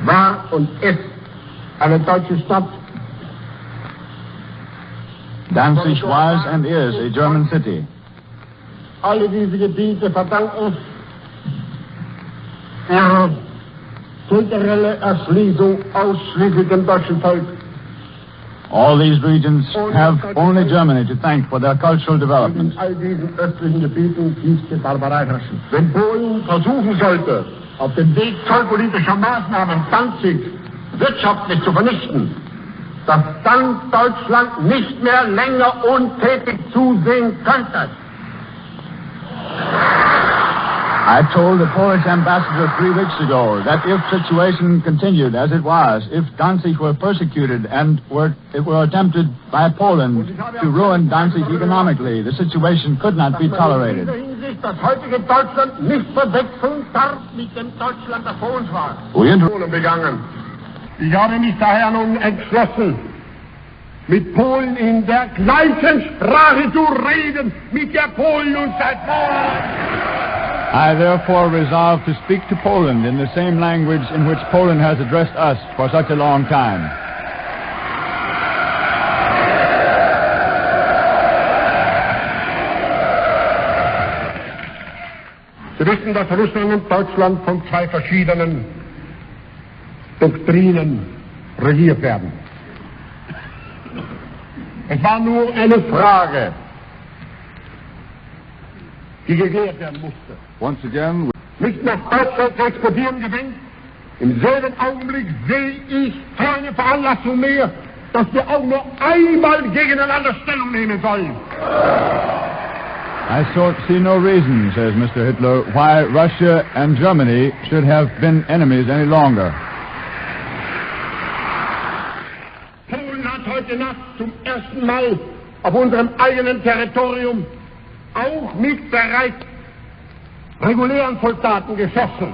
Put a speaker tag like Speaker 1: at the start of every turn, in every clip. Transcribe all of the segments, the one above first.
Speaker 1: war und ist eine deutsche Stadt.
Speaker 2: Danzig was and is a German city.
Speaker 1: Alle diese Gebiete verdanken ihre kulturelle Erschließung ausschließlich dem deutschen Volk.
Speaker 2: All these regions have only Germany to thank for their cultural development.
Speaker 1: In all diesen östlichen Gebieten tiefste Barbarei herrschen. Wenn Polen versuchen sollte, auf dem Weg zollpolitischer Maßnahmen Danzig wirtschaftlich zu vernichten, dass dann Deutschland nicht mehr länger untätig zusehen könnte.
Speaker 2: I told the Polish ambassador 3 weeks ago that if situation continued as it was, if Danzig were persecuted and it were attempted by Poland to ruin Danzig economically, the situation could not be tolerated.
Speaker 1: Das heutige Deutschland nicht verwechseln darf mit dem Deutschland, das vor uns war.
Speaker 2: Polen
Speaker 1: begangen. Ich habe mich daher nun entschlossen, mit Polen in der gleichen Sprache zu reden, mit der Polen uns seit
Speaker 2: I therefore resolve to speak to Poland in the same language in which Poland has addressed us for such a long time.
Speaker 1: Sie wissen, dass Russland und Deutschland von 2 verschiedenen Doktrinen regiert werden. Es war nur eine Frage, die geklärt werden musste.
Speaker 2: Once again,
Speaker 1: nicht nach Deutschland zu exportieren gedenkt. Im selben Augenblick sehe ich keine Veranlassung mehr, dass wir auch nur einmal gegeneinander Stellung nehmen sollen.
Speaker 2: I see no reason, says Mr. Hitler, why Russia and Germany should have been enemies any longer.
Speaker 1: Polen hat heute Nacht zum ersten Mal auf unserem eigenen Territorium auch mit bereits regulären Soldaten geschossen.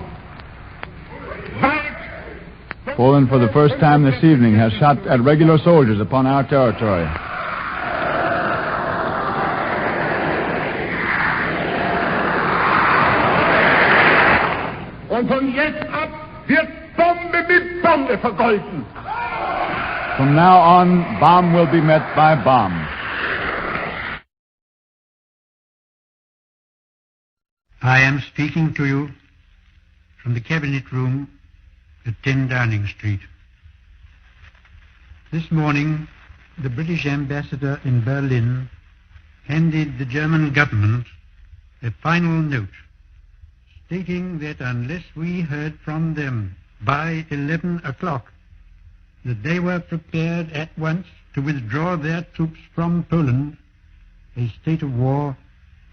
Speaker 2: Poland, for the first time this evening, has shot at regular soldiers upon our territory.
Speaker 1: Und von jetzt ab wird Bombe mit Bombe vergolten.
Speaker 2: From now on, bomb will be met by bomb.
Speaker 3: I am speaking to you from the Cabinet Room at 10 Downing Street. This morning, the British ambassador in Berlin handed the German government a final note stating that unless we heard from them by 11 o'clock, that they were prepared at once to withdraw their troops from Poland, a state of war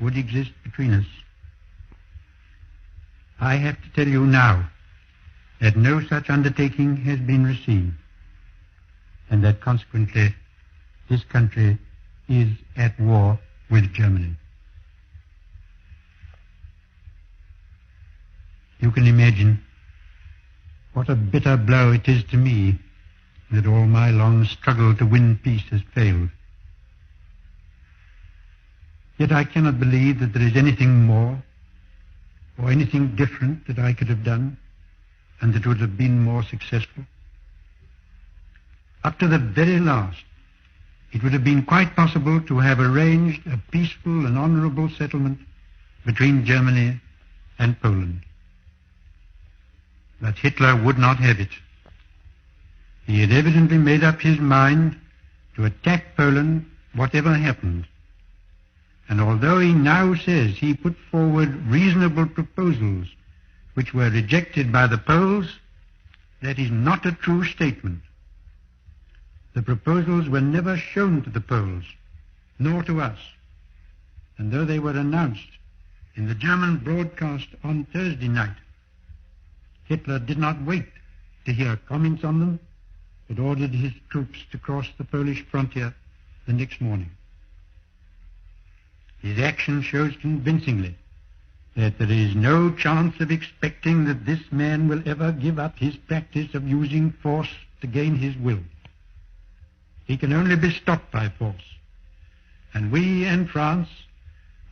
Speaker 3: would exist between us. I have to tell you now that no such undertaking has been received, and that consequently this country is at war with Germany. You can imagine what a bitter blow it is to me that all my long struggle to win peace has failed. Yet I cannot believe that there is anything more or anything different that I could have done and that would have been more successful. Up to the very last, it would have been quite possible to have arranged a peaceful and honorable settlement between Germany and Poland. But Hitler would not have it. He had evidently made up his mind to attack Poland whatever happened. And although he now says he put forward reasonable proposals which were rejected by the Poles, that is not a true statement. The proposals were never shown to the Poles, nor to us. And though they were announced in the German broadcast on Thursday night, Hitler did not wait to hear comments on them, but ordered his troops to cross the Polish frontier the next morning. His action shows convincingly that there is no chance of expecting that this man will ever give up his practice of using force to gain his will. He can only be stopped by force. And we and France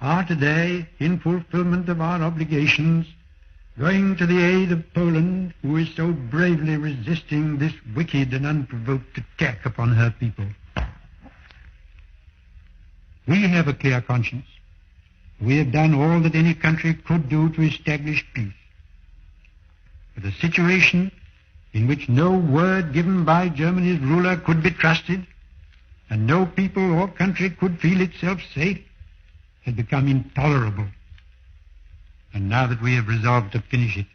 Speaker 3: are today, in fulfillment of our obligations, going to the aid of Poland, who is so bravely resisting this wicked and unprovoked attack upon her people. We have a clear conscience. We have done all that any country could do to establish peace. But a situation in which no word given by Germany's ruler could be trusted, and no people or country could feel itself safe, had become intolerable. And now that we have resolved to finish it,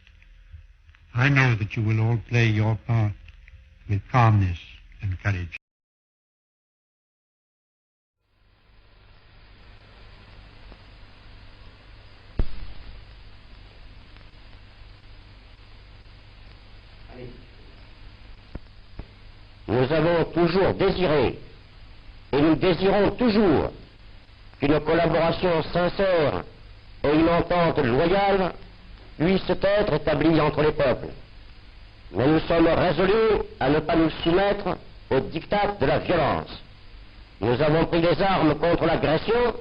Speaker 3: I know that you will all play your part with calmness and courage.
Speaker 4: Nous avons toujours désiré, et nous désirons toujours, qu'une collaboration sincère et une entente loyale puissent être établies entre les peuples. Mais nous sommes résolus à ne pas nous soumettre au diktat de la violence. Nous avons pris les armes contre l'agression,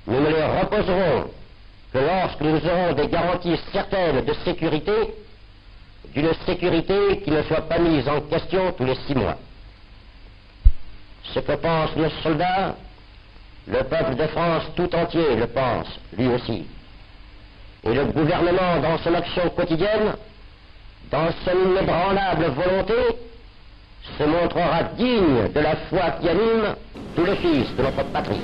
Speaker 4: nous ne les reposerons que lorsque nous aurons des garanties certaines de sécurité, d'une sécurité qui ne soit pas mise en question tous les 6 mois. Ce que pensent nos soldats, le peuple de France tout entier le pense, lui aussi. Et le gouvernement, dans son action quotidienne, dans son inébranlable volonté, se montrera digne de la foi qui anime tous les fils de notre patrie.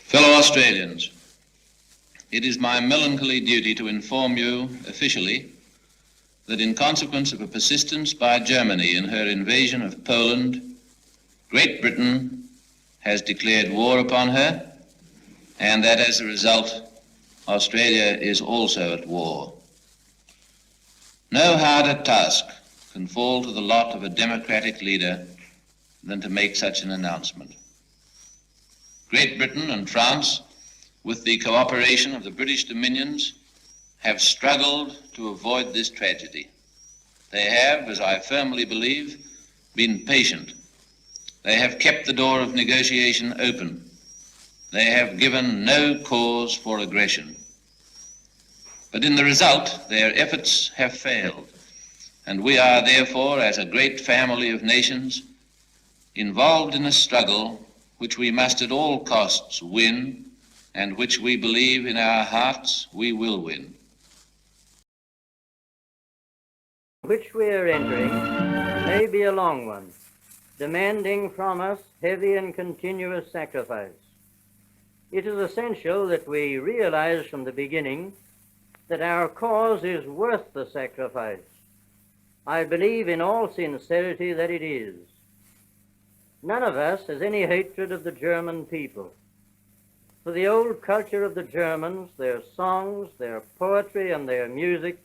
Speaker 5: Fellow Australians, it is my melancholy duty to inform you officially that in consequence of a persistence by Germany in her invasion of Poland, Great Britain has declared war upon her, and that as a result, Australia is also at war. No harder task can fall to the lot of a democratic leader than to make such an announcement. Great Britain and France, with the cooperation of the British dominions, have struggled to avoid this tragedy. They have, as I firmly believe, been patient. They have kept the door of negotiation open. They have given no cause for aggression. But in the result, their efforts have failed, and we are therefore, as a great family of nations, involved in a struggle which we must at all costs win, and which we believe in our hearts we will win.
Speaker 6: Which we are entering may be a long one, demanding from us heavy and continuous sacrifice. It is essential that we realize from the beginning that our cause is worth the sacrifice. I believe in all sincerity that it is. None of us has any hatred of the German people. For the old culture of the Germans, their songs, their poetry, and their music,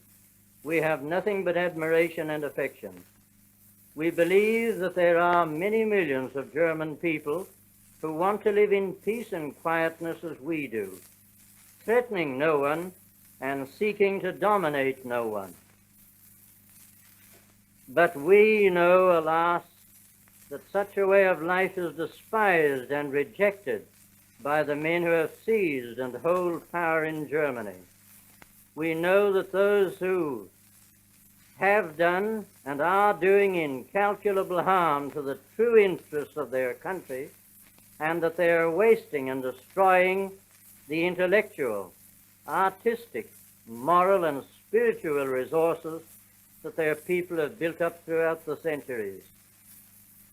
Speaker 6: we have nothing but admiration and affection. We believe that there are many millions of German people who want to live in peace and quietness as we do, threatening no one and seeking to dominate no one. But we know, alas, that such a way of life is despised and rejected by the men who have seized and hold power in Germany. We know that those who have done and are doing incalculable harm to the true interests of their country, and that they are wasting and destroying the intellectual, artistic, moral, and spiritual resources that their people have built up throughout the centuries.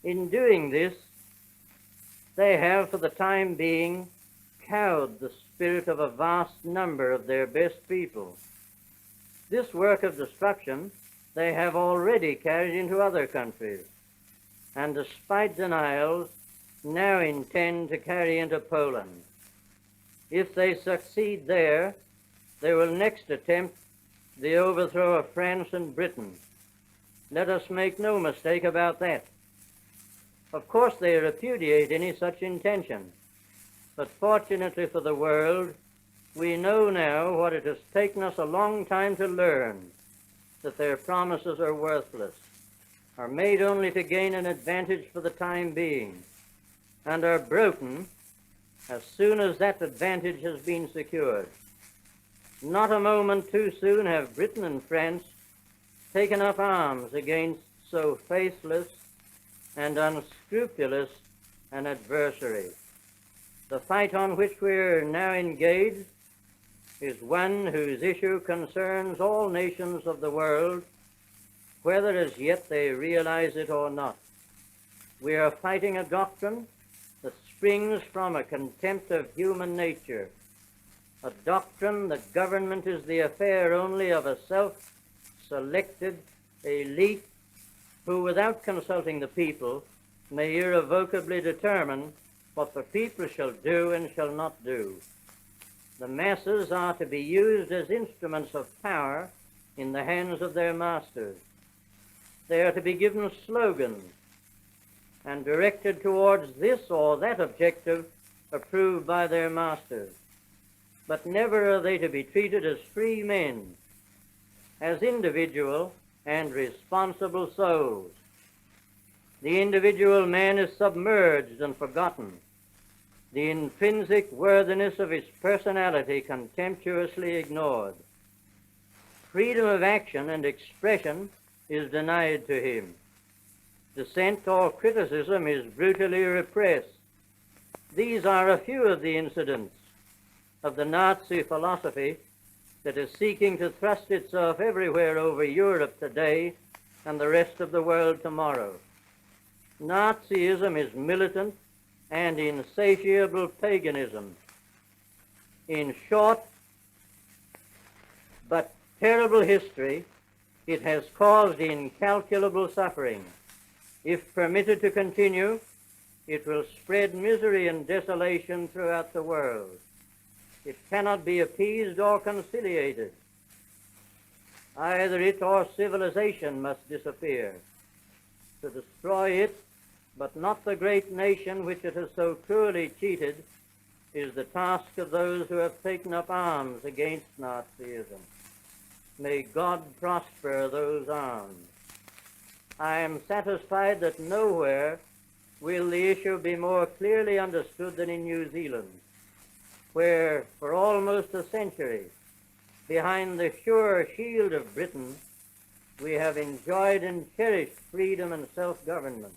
Speaker 6: In doing this, they have, for the time being, cowed the spirit of a vast number of their best people. This work of destruction they have already carried into other countries, and despite denials, now intend to carry into Poland. If they succeed there, they will next attempt the overthrow of France and Britain. Let us make no mistake about that. Of course, they repudiate any such intention, but fortunately for the world, we know now what it has taken us a long time to learn, that their promises are worthless, are made only to gain an advantage for the time being. and are broken as soon as that advantage has been secured. Not a moment too soon have Britain and France taken up arms against so faithless and unscrupulous an adversary. The fight on which we are now engaged is one whose issue concerns all nations of the world, whether as yet they realize it or not. We are fighting a doctrine that springs from a contempt of human nature, a doctrine that government is the affair only of a self-selected elite who, without consulting the people, may irrevocably determine what the people shall do and shall not do. The masses are to be used as instruments of power in the hands of their masters. They are to be given slogans and directed towards this or that objective approved by their masters. But never are they to be treated as free men, as individual and responsible souls. The individual man is submerged and forgotten, the intrinsic worthiness of his personality contemptuously ignored. Freedom of action and expression is denied to him. Dissent or criticism is brutally repressed. These are a few of the incidents of the Nazi philosophy that is seeking to thrust itself everywhere over Europe today and the rest of the world tomorrow. Nazism is militant and insatiable paganism. In short but terrible history, it has caused incalculable suffering. If permitted to continue, it will spread misery and desolation throughout the world. It cannot be appeased or conciliated. Either it or civilization must disappear. To destroy it, but not the great nation which it has so cruelly cheated, is the task of those who have taken up arms against Nazism. May God prosper those arms. I am satisfied that nowhere will the issue be more clearly understood than in New Zealand, where for almost a century, behind the sure shield of Britain, we have enjoyed and cherished freedom and self-government.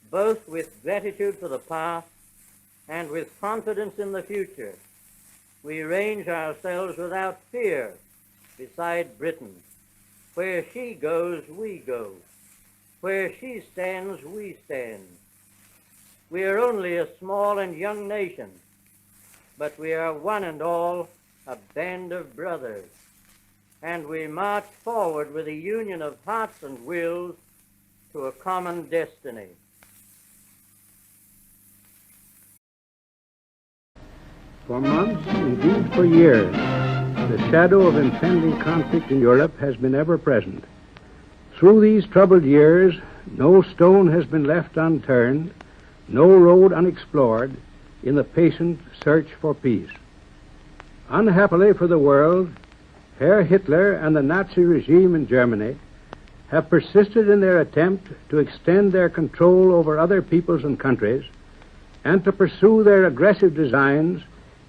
Speaker 6: Both with gratitude for the past and with confidence in the future, we range ourselves without fear beside Britain. Where she goes, we go. Where she stands, we stand. We are only a small and young nation, but we are one and all a band of brothers, and we march forward with a union of hearts and wills to a common destiny.
Speaker 7: For months, indeed for years, the shadow of impending conflict in Europe has been ever present. Through these troubled years, no stone has been left unturned, no road unexplored in the patient search for peace. Unhappily for the world, Herr Hitler and the Nazi regime in Germany have persisted in their attempt to extend their control over other peoples and countries and to pursue their aggressive designs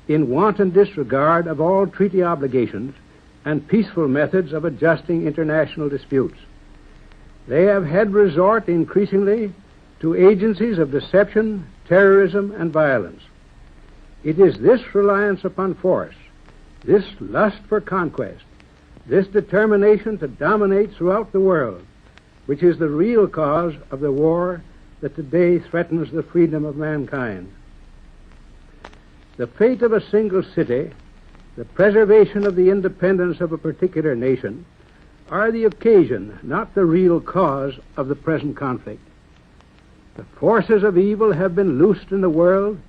Speaker 7: in wanton disregard of all treaty obligations and peaceful methods of adjusting international disputes. They have had resort increasingly to agencies of deception, terrorism, and violence. It is this reliance upon force, this lust for conquest, this determination to dominate throughout the world, which is the real cause of the war that today threatens the freedom of mankind. The fate of a single city, the preservation of the independence of a particular nation, are the occasion, not the real cause, of the present conflict. The forces of evil have been loosed in the world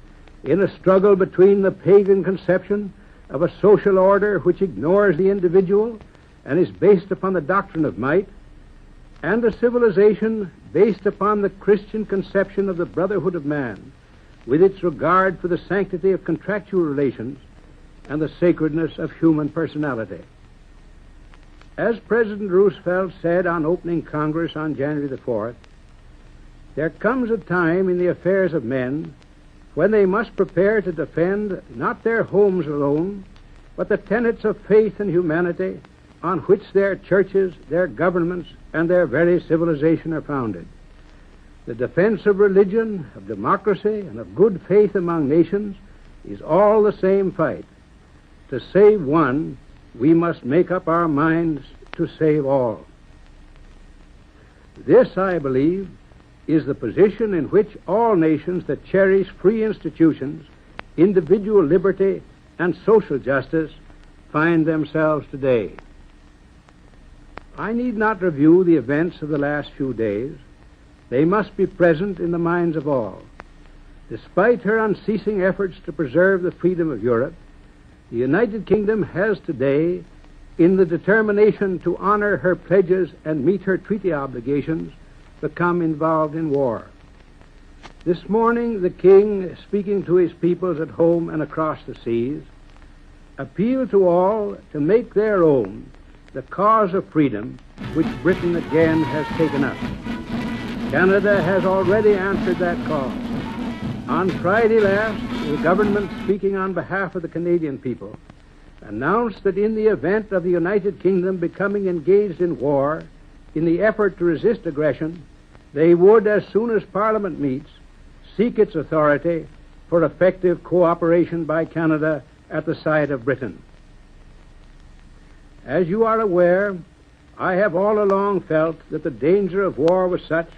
Speaker 7: in a struggle between the pagan conception of a social order which ignores the individual and is based upon the doctrine of might, and a civilization based upon the Christian conception of the brotherhood of man, with its regard for the sanctity of contractual relations and the sacredness of human personality. As President Roosevelt said on opening Congress on January the 4th, There comes a time in the affairs of men when they must prepare to defend not their homes alone, but the tenets of faith and humanity on which their churches, their governments, and their very civilization are founded. The defense of religion, of democracy, and of good faith among nations is all the same fight. To save one, we must make up our minds to save all. This, I believe, is the position in which all nations that cherish free institutions, individual liberty, and social justice find themselves today. I need not review the events of the last few days. They must be present in the minds of all. Despite her unceasing efforts to preserve the freedom of Europe, the United Kingdom has today, in the determination to honor her pledges and meet her treaty obligations, become involved in war. This morning, the King, speaking to his peoples at home and across the seas, appealed to all to make their own the cause of freedom which Britain again has taken up. Canada has already answered that call. On Friday last, the government, speaking on behalf of the Canadian people, announced that in the event of the United Kingdom becoming engaged in war in the effort to resist aggression, they would, as soon as Parliament meets, seek its authority for effective cooperation by Canada at the side of Britain. As you are aware, I have all along felt that the danger of war was such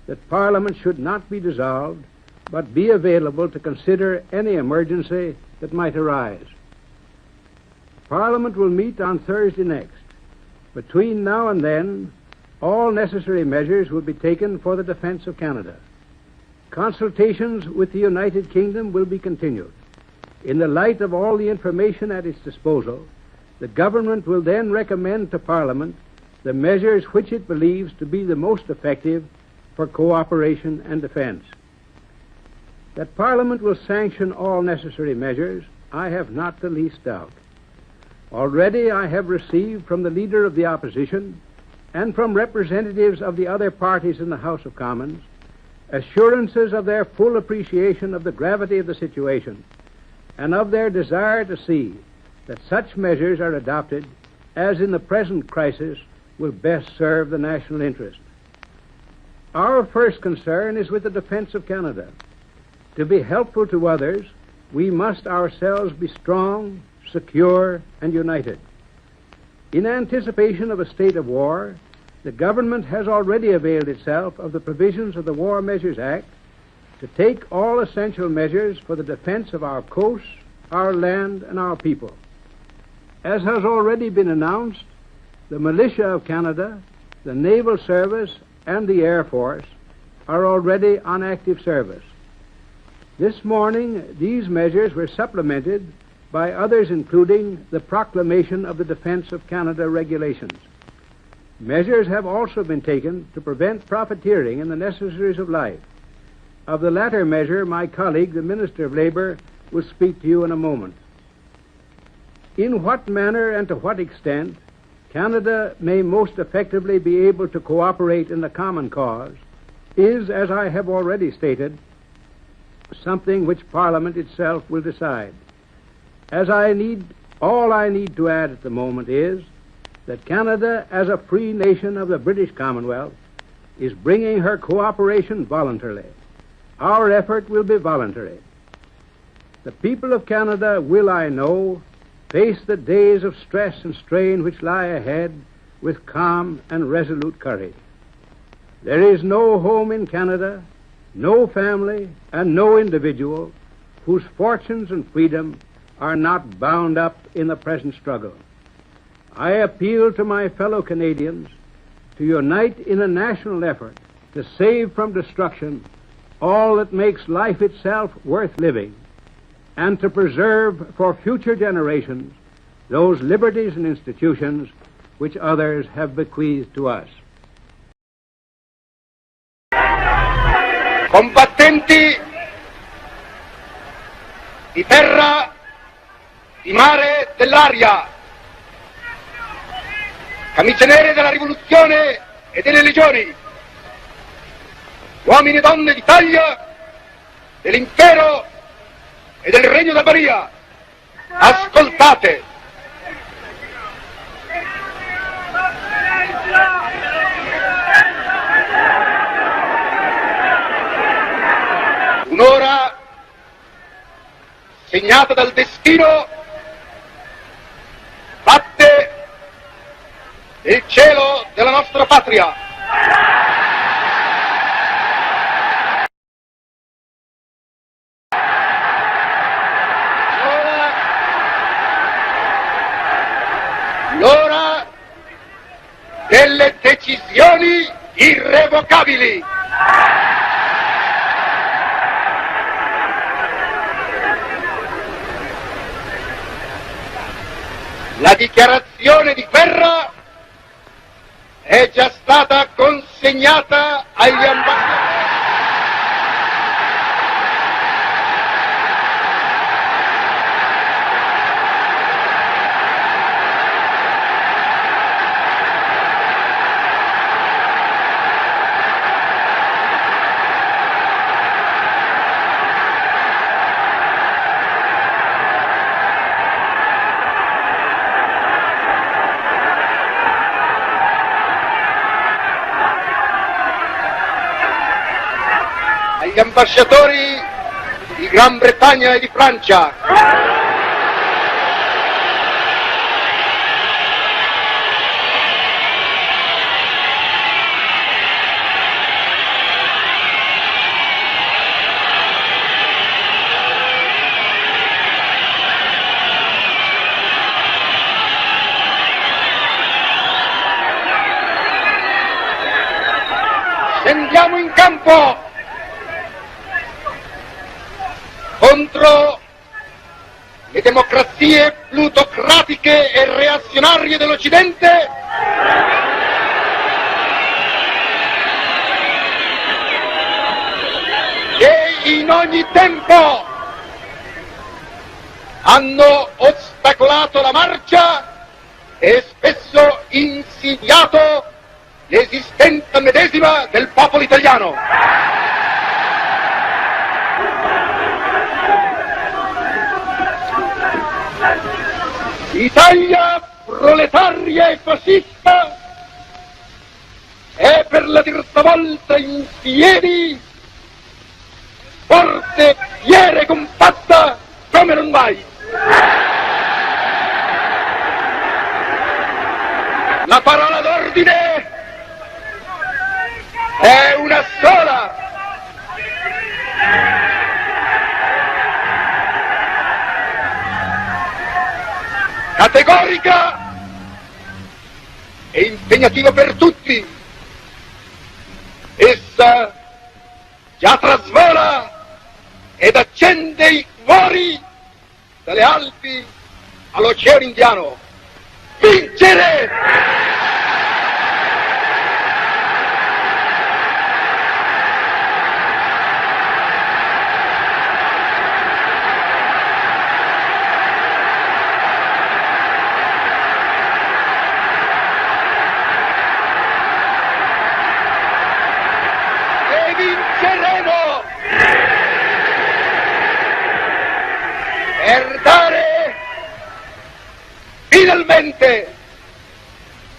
Speaker 7: that Parliament should not be dissolved, but be available to consider any emergency that might arise. Parliament will meet on Thursday next. Between now and then, all necessary measures will be taken for the defense of Canada. Consultations with the United Kingdom will be continued. In the light of all the information at its disposal, the government will then recommend to Parliament the measures which it believes to be the most effective for cooperation and defense. That Parliament will sanction all necessary measures, I have not the least doubt. Already I have received from the Leader of the Opposition and from representatives of the other parties in the House of Commons assurances of their full appreciation of the gravity of the situation and of their desire to see that such measures are adopted as in the present crisis will best serve the national interest. Our first concern is with the defense of Canada. To be helpful to others, we must ourselves be strong, secure, and united. In anticipation of a state of war, the government has already availed itself of the provisions of the War Measures Act to take all essential measures for the defense of our coasts, our land, and our people. As has already been announced, the militia of Canada, the Naval Service, and the Air Force are already on active service. This morning, these measures were supplemented by others, including the proclamation of the Defense of Canada regulations. Measures have also been taken to prevent profiteering in the necessaries of life. Of the latter measure, my colleague, the Minister of Labour, will speak to you in a moment. In what manner and to what extent Canada may most effectively be able to cooperate in the common cause is, as I have already stated, something which Parliament itself will decide. All I need to add at the moment is that Canada, as a free nation of the British Commonwealth, is bringing her cooperation voluntarily. Our effort will be voluntary. The people of Canada will, I know, face the days of stress and strain which lie ahead with calm and resolute courage. There is no home in Canada, no family, and no individual whose fortunes and freedom are not bound up in the present struggle. I appeal to my fellow Canadians to unite in a national effort to save from destruction all that makes life itself worth living, and to preserve for future generations those liberties and institutions which others have bequeathed to us.
Speaker 8: Combattenti di terra, di mare, dell'aria, camicie nere della rivoluzione e delle legioni, uomini e donne d'Italia, dell'impero e del Regno d'Abaria, ascoltate. Un'ora segnata dal destino batte il cielo della nostra patria. L'ora delle decisioni irrevocabili. La dichiarazione di guerra è già stata consegnata agli ambasciatori. Agli ambasciatori di Gran Bretagna e di Francia, scendiamo in campo contro le democrazie plutocratiche e reazionarie dell'Occidente che in ogni tempo hanno ostacolato la marcia e spesso insidiato l'esistenza medesima del popolo italiano. L'Italia proletaria e fascista è per la terza volta in piedi, forte, fiera e compatta come non mai. La parola d'ordine è una sola. Categorica e impegnativa per tutti. Essa già trasvola ed accende i cuori dalle Alpi all'Oceano Indiano. Vincere! Vinceremo per dare finalmente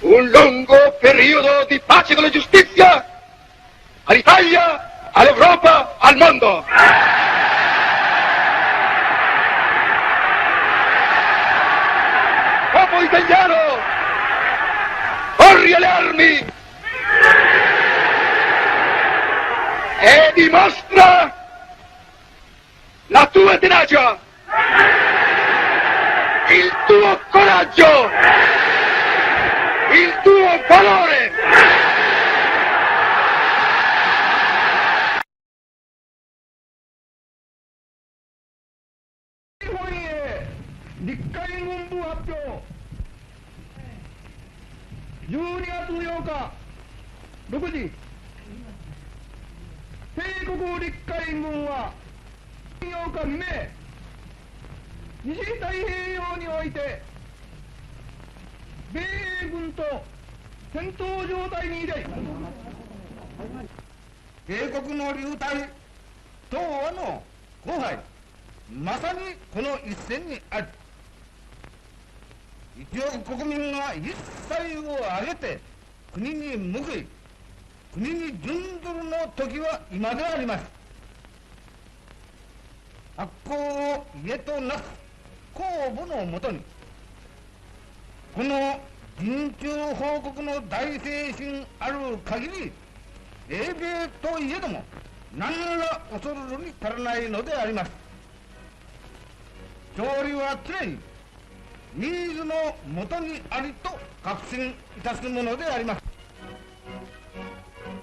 Speaker 8: un lungo periodo di pace e di giustizia all'Italia, all'Europa, al mondo. Popolo italiano, corri alle armi e dimostra la tua tenacia, il tuo coraggio, il tuo valore.
Speaker 9: Declaratiom発表。12月8日6時。帝国陸海軍は8日未明、西太平洋において米軍と戦闘状態に入れ、米国の流体、東亜の荒廃、まさにこの一線にあり、一億国民が一切を挙げて国に報い、国に準ずるの時は今であります。発行を家となす公募のもとに、この人中報告の大精神ある限り、英米といえども何ら恐るるに足らないのであります。勝利は常にニーズのもとにありと確信いたすものであります。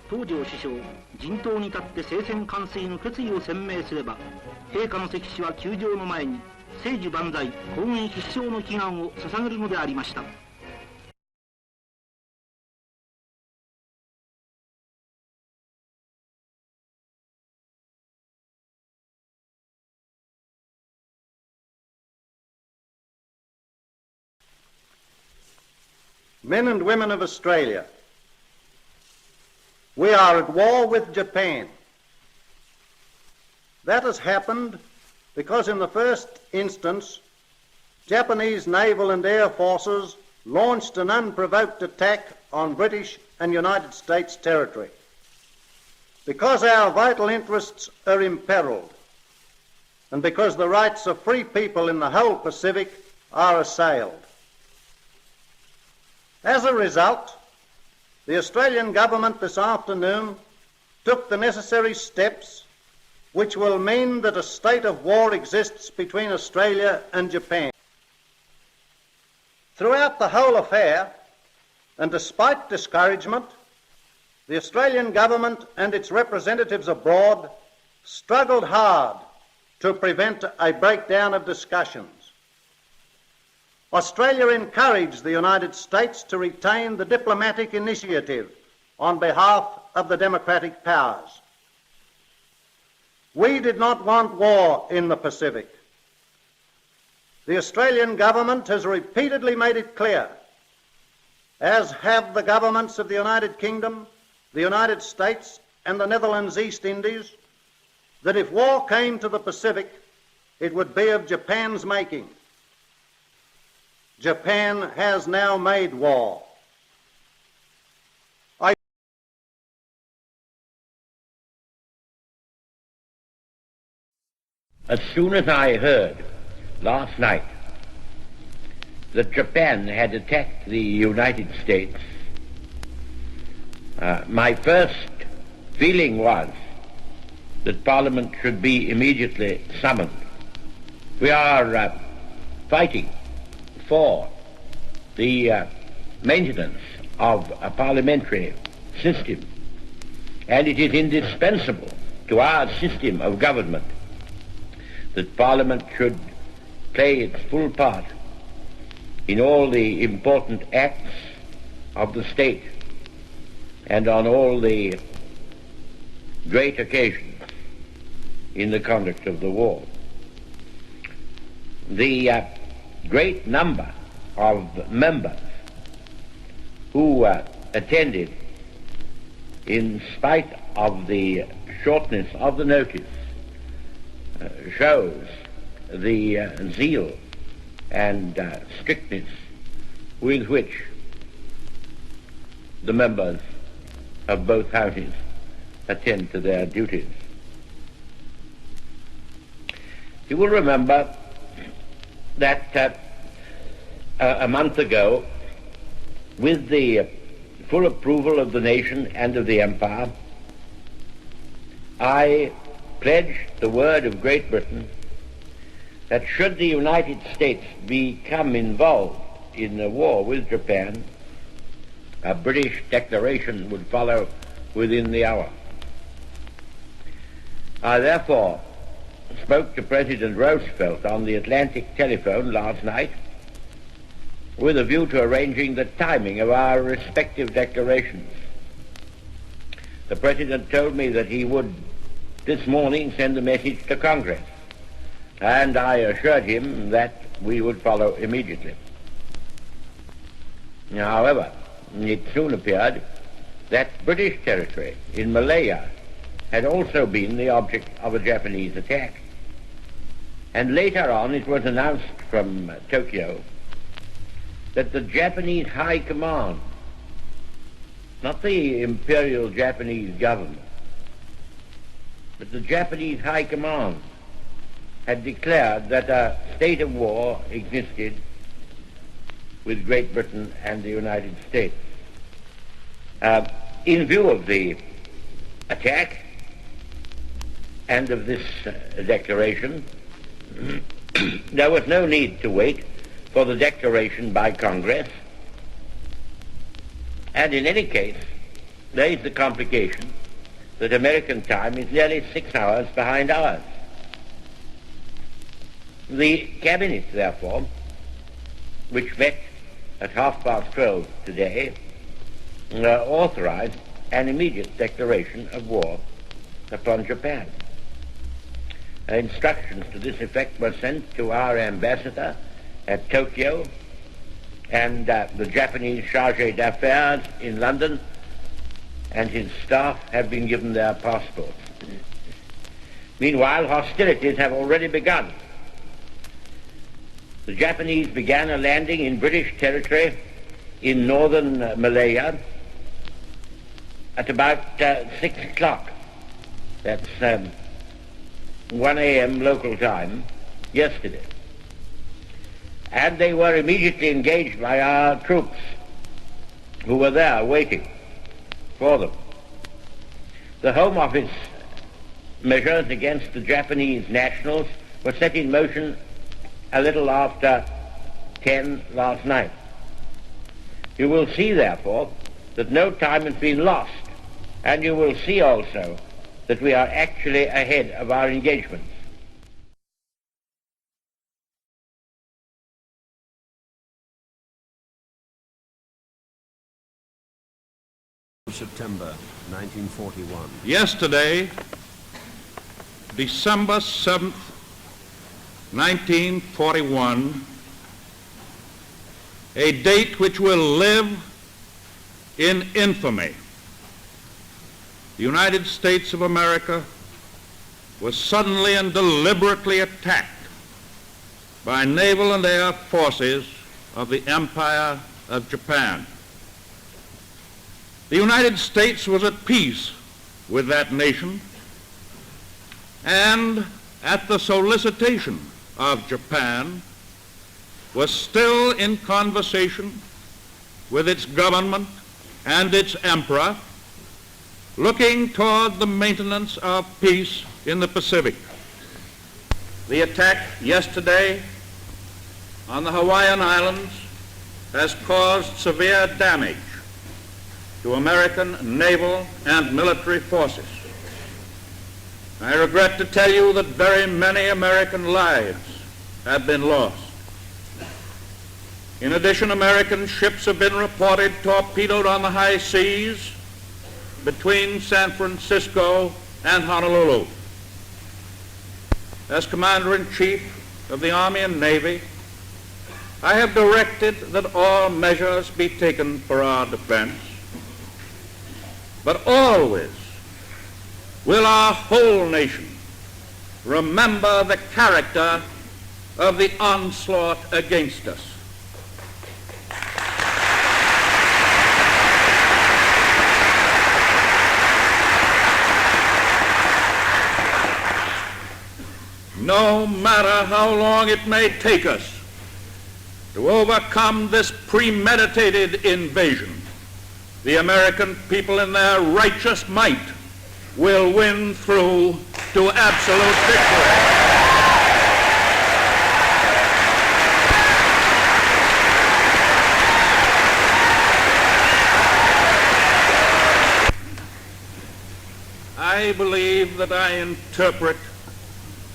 Speaker 10: 東条首相、陣頭に立って聖戦完遂の決意を鮮明すれば、陛下の石碑は宮城の前に聖樹万歳、公元必勝の祈願を捧げるのでありました。
Speaker 8: Men and women of Australia, we are at war with Japan. That has happened because in the first instance, Japanese naval and air forces launched an unprovoked attack on British and United States territory. Because our vital interests are imperiled, and because the rights of free people in the whole Pacific are assailed. As a result, the Australian government this afternoon took the necessary steps which will mean that a state of war exists between Australia and Japan. Throughout the whole affair, and despite discouragement, the Australian government and its representatives abroad struggled hard to prevent a breakdown of discussions. Australia encouraged the United States to retain the diplomatic initiative on behalf of the democratic powers. We did not want war in the Pacific. The Australian government has repeatedly made it clear, as have the governments of the United Kingdom, the United States and the Netherlands East Indies, that if war came to the Pacific, it would be of Japan's making. Japan has now made war.
Speaker 11: As soon as I heard last night that Japan had attacked the United States, my first feeling was that Parliament should be immediately summoned. We are fighting for the maintenance of a parliamentary system, and it is indispensable to our system of government that Parliament should play its full part in all the important acts of the state and on all the great occasions in the conduct of the war. The great number of members who attended, in spite of the shortness of the notice, shows the zeal and strictness with which the members of both houses attend to their duties. You will remember that a month ago, with the full approval of the nation and of the Empire, I pledged the word of Great Britain that should the United States become involved in a war with Japan, a British declaration would follow within the hour. I therefore spoke to President Roosevelt on the Atlantic telephone last night with a view to arranging the timing of our respective declarations. The President told me that he would this morning send a message to Congress, and I assured him that we would follow immediately. However, it soon appeared that British territory in Malaya had also been the object of a Japanese attack. And later on it was announced from Tokyo that the Japanese High Command, not the Imperial Japanese government, but the Japanese High Command had declared that a state of war existed with Great Britain and the United States. In view of the attack and of this declaration, there was no need to wait for the declaration by Congress. And in any case, there is the complication that American time is nearly 6 hours behind ours. The Cabinet, therefore, which met at 12:30 today, authorized an immediate declaration of war upon Japan. Instructions to this effect were sent to our ambassador at Tokyo and the Japanese chargé d'affaires in London, and his staff have been given their passports. Meanwhile, hostilities have already begun. The Japanese began a landing in British territory in northern Malaya at about 6 o'clock. That's 1 a.m. local time yesterday. And they were immediately engaged by our troops who were there waiting for them. The Home Office measures against the Japanese nationals were set in motion a little after 10 last night. You will see, therefore, that no time has been lost, and you will see also that we are actually ahead of our engagements.
Speaker 12: September 1941.
Speaker 13: Yesterday, December 7th, 1941, a date which will live in infamy. The United States of America was suddenly and deliberately attacked by naval and air forces of the Empire of Japan. The United States was at peace with that nation, and at the solicitation of Japan was still in conversation with its government and its emperor, looking toward the maintenance of peace in the Pacific. The attack yesterday on the Hawaiian Islands has caused severe damage to American naval and military forces. I regret to tell you that very many American lives have been lost. In addition, American ships have been reported torpedoed on the high seas between San Francisco and Honolulu. As Commander-in-Chief of the Army and Navy, I have directed that all measures be taken for our defense, but always will our whole nation remember the character of the onslaught against us. No matter how long it may take us to overcome this premeditated invasion, the American people in their righteous might will win through to absolute victory. I believe that I interpret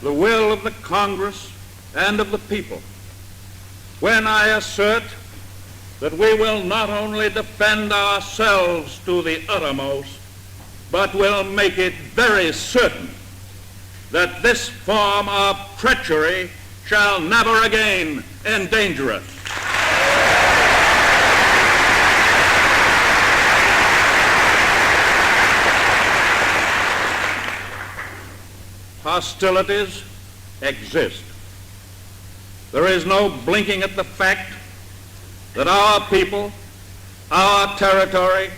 Speaker 13: the will of the Congress and of the people when I assert that we will not only defend ourselves to the uttermost, but will make it very certain that this form of treachery shall never again endanger us. hostilities exist. There is no blinking at the fact that our people, our territory,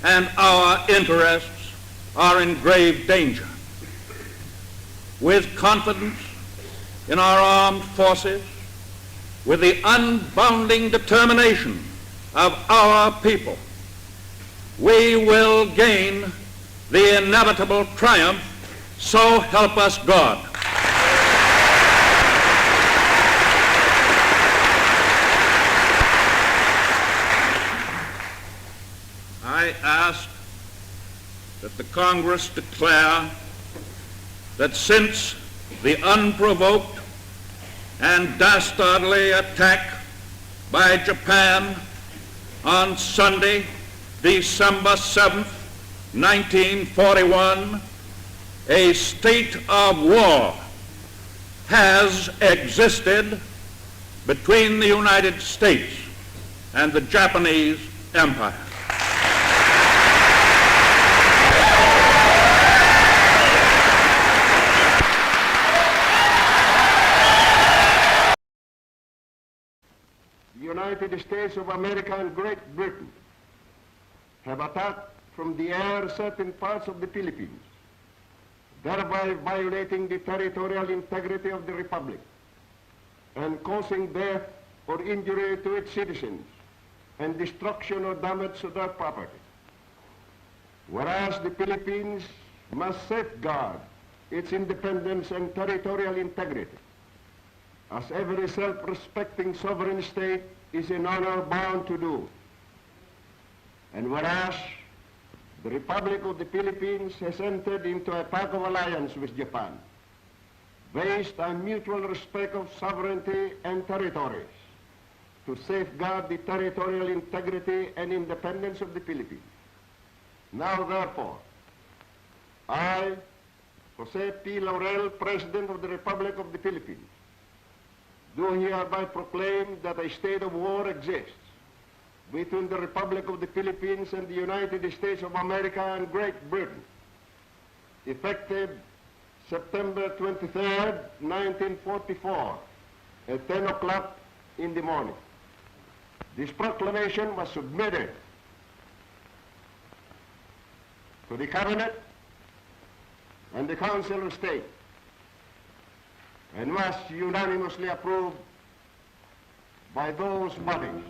Speaker 13: and our interests are in grave danger. With confidence in our armed forces, with the unbounding determination of our people, we will gain the inevitable triumph, so help us God. I ask that the Congress declare that since the unprovoked and dastardly attack by Japan on Sunday, December 7th, 1941, a state of war has existed between the United States and the Japanese Empire.
Speaker 1: The United States of America and Great Britain have attacked from the air certain parts of the Philippines, thereby violating the territorial integrity of the Republic and causing death or injury to its citizens and destruction or damage to their property. Whereas the Philippines must safeguard its independence and territorial integrity, as every self-respecting sovereign state is in honor bound to do. And whereas the Republic of the Philippines has entered into a pact of alliance with Japan, based on mutual respect of sovereignty and territories, to safeguard the territorial integrity and independence of the Philippines. Now, therefore, I, Jose P. Laurel, President of the Republic of the Philippines, do hereby proclaim that a state of war exists between the Republic of the Philippines and the United States of America and Great Britain, effective September 23rd, 1944, at 10 o'clock in the morning. This proclamation was submitted to the Cabinet and the Council of State, and was unanimously approved by those bodies.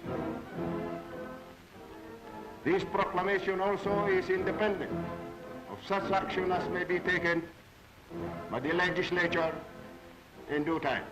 Speaker 1: This proclamation also is independent of such action as may be taken by the legislature in due time.